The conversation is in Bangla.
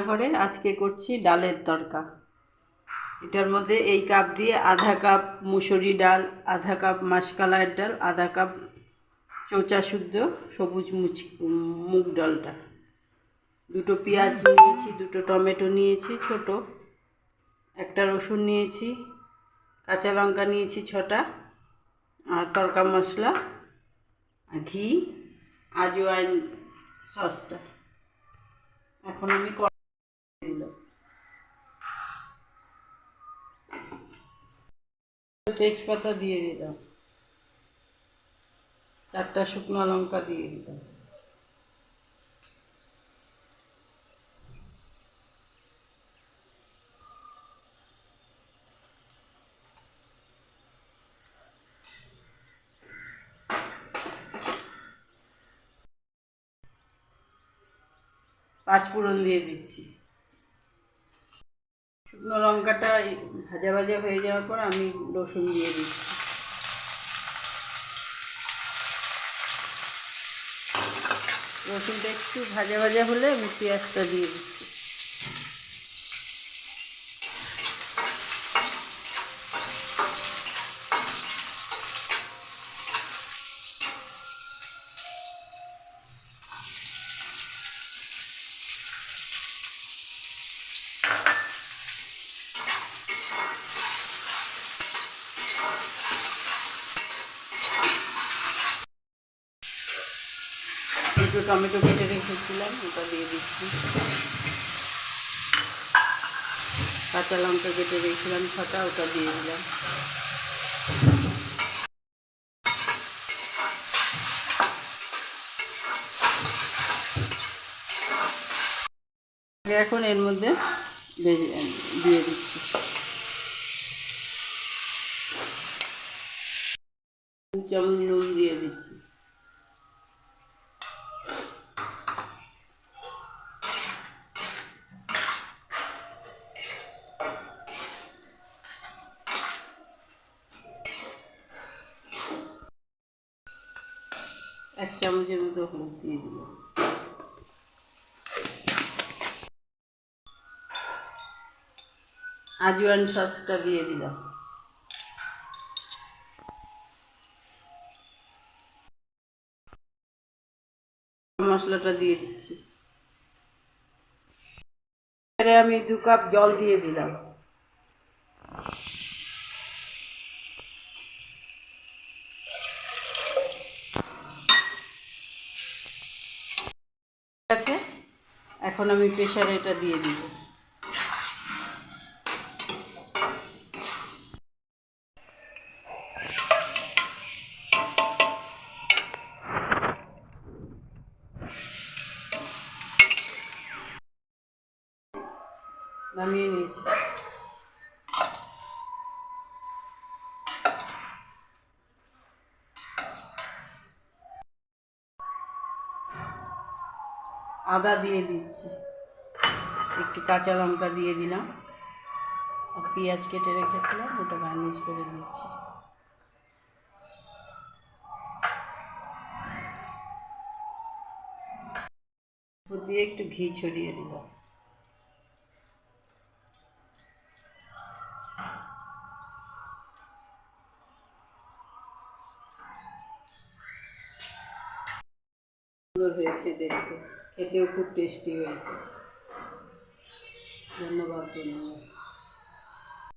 রান্নাঘরে আজকে করছি ডালের তরকা। এটার মধ্যে এই কাপ দিয়ে আধা কাপ মুসুরি ডাল, আধা কাপ মাসকলাইয়ের ডাল, আধা কাপ চোচা শুদ্ধ সবুজ মুগ ডালটা, দুটো পেঁয়াজ নিয়েছি, দুটো টমেটো নিয়েছি ছোট, একটা রসুন নিয়েছি, কাঁচা লঙ্কা নিয়েছি 6টা, আর তরকা মশলা, ঘি, আজওয়াইন সসটা। এখন আমি দিলাম তেজপাতা দিয়ে দিলাম, 4টা শুকনো লঙ্কা দিয়ে দিলাম, পাঁচফোড়ন দিয়ে দিচ্ছি। শুকনো লঙ্কাটা ভাজা ভাজা হয়ে যাওয়ার পর আমি রসুন দিয়ে দিচ্ছি। রসুনটা একটু ভাজা ভাজা হলে আমি পেঁয়াজটা দিয়ে দিচ্ছি। দুটো টমেটো কেটে রেখেছিলাম, ওটা দিয়ে দিচ্ছি। কাঁচা লঙ্কা কেটে রেখেছিলাম 6টা, ওটা দিয়ে দিলাম। এখন এর মধ্যে দিয়ে দিচ্ছি 2 চামচ নুন দিয়ে দিচ্ছি। এক চামচের মতো হলুদ দিয়ে দিলাম। আজওয়াইন সসটা দিয়ে দিলাম। মশলাটা দিয়ে দিচ্ছি। আমি 2 কাপ জল দিয়ে দিলাম। ঠিক আছে, এখন আমি প্রেসারে এটা দিয়ে দিব। নামিয়ে নিয়েছি। আদা দিয়ে দিচ্ছি, একটু কাঁচা লঙ্কা দিয়ে দিলাম, আর পেঁয়াজ কেটে রেখেছিলাম ওটা গার্নিশ করে দিচ্ছি। দিয়ে একটু ঘি ছড়িয়ে দিলাম। সুন্দর হয়েছে দেখতে, খেতেও খুব টেস্টি হয়েছে। ধন্যবাদ।